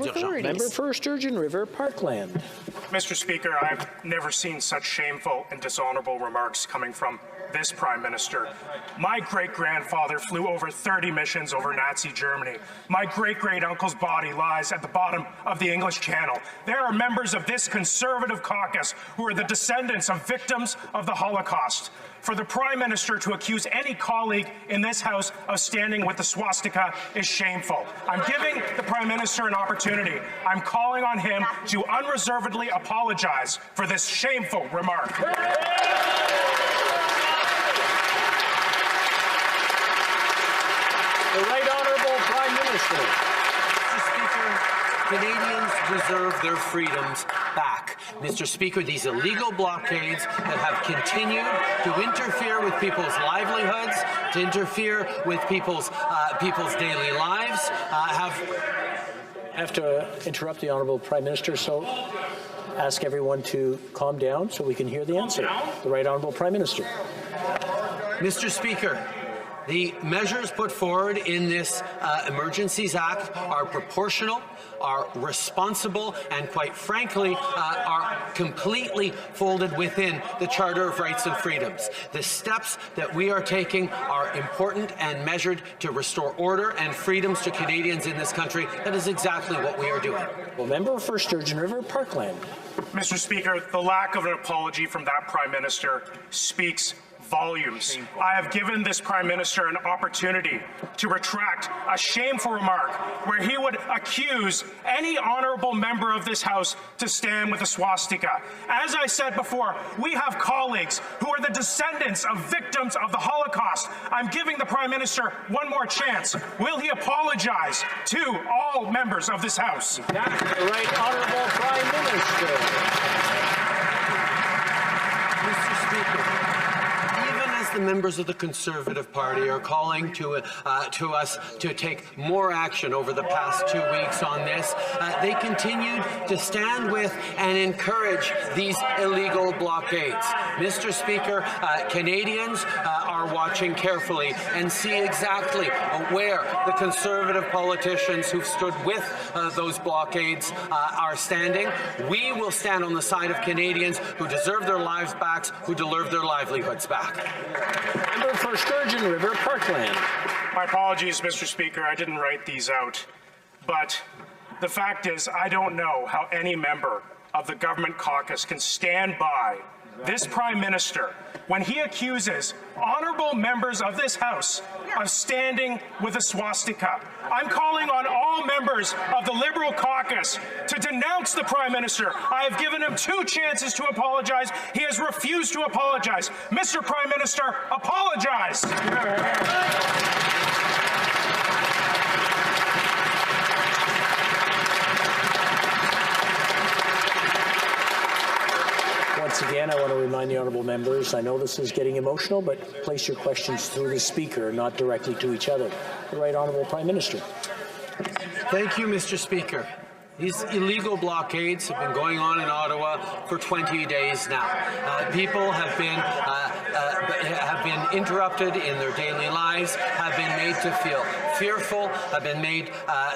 authorities. Member for Sturgeon River Parkland. Mr. Speaker, I've never seen such shameful and dishonorable remarks coming from this Prime Minister. My great-grandfather flew over 30 missions over Nazi Germany. My great-great-uncle's body lies at the bottom of the English Channel. There are members of this Conservative caucus who are the descendants of victims of the Holocaust. For the Prime Minister to accuse any colleague in this House of standing with the swastika is shameful. I'm giving the Prime Minister an opportunity. I'm calling on him to unreservedly apologize for this shameful remark. The Right Honourable Prime Minister. Mr. Speaker, Canadians deserve their freedoms back. Mr. Speaker, these illegal blockades that have continued to interfere with people's livelihoods, to interfere with people's daily lives, I have to interrupt the Honourable Prime Minister, so ask everyone to calm down so we can hear the answer. The Right Honourable Prime Minister. Mr. Speaker, the measures put forward in this Emergencies Act are proportional, are responsible, and quite frankly, are completely folded within the Charter of Rights and Freedoms. The steps that we are taking are important and measured to restore order and freedoms to Canadians in this country. That is exactly what we are doing. Well, member for Sturgeon River Parkland. Mr. Speaker, the lack of an apology from that Prime Minister speaks volumes. I have given this Prime Minister an opportunity to retract a shameful remark where he would accuse any honourable member of this House to stand with a swastika. As I said before, we have colleagues who are the descendants of victims of the Holocaust. I'm giving the Prime Minister one more chance. Will he apologize to all members of this House? The Right Honourable Prime Minister. Mr. Speaker, the members of the Conservative Party are calling to us to take more action over the past 2 weeks on this. They continued to stand with and encourage these illegal blockades. Mr. Speaker, Canadians are watching carefully and see exactly where the Conservative politicians who've stood with those blockades are standing. We will stand on the side of Canadians who deserve their lives back, who deserve their livelihoods back. Member for Sturgeon River Parkland. My apologies, Mr. Speaker. I didn't write these out. But the fact is, I don't know how any member of the government caucus can stand by this Prime Minister when he accuses honourable members of this House of standing with a swastika. I'm calling on all members of the Liberal caucus to denounce the Prime Minister. I have given him 2 chances to apologize. He has refused to apologize. Mr. Prime Minister, apologize. Once again, I want to remind the honourable members, I know this is getting emotional, but place your questions through the Speaker, not directly to each other. The Right Honourable Prime Minister. Thank you, Mr. Speaker. These illegal blockades have been going on in Ottawa for 20 days now. People have been interrupted in their daily lives, have been made to feel fearful, have been made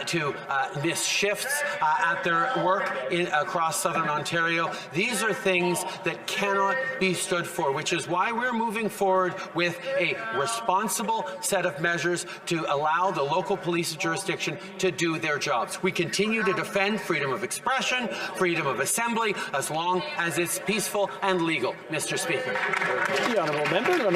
to miss shifts at their work across southern Ontario. These are things that cannot be stood for, which is why we're moving forward with a responsible set of measures to allow the local police jurisdiction to do their jobs. We continue to defend freedom of expression, freedom of assembly, as long as it's peaceful and legal, Mr. Speaker. The honourable member.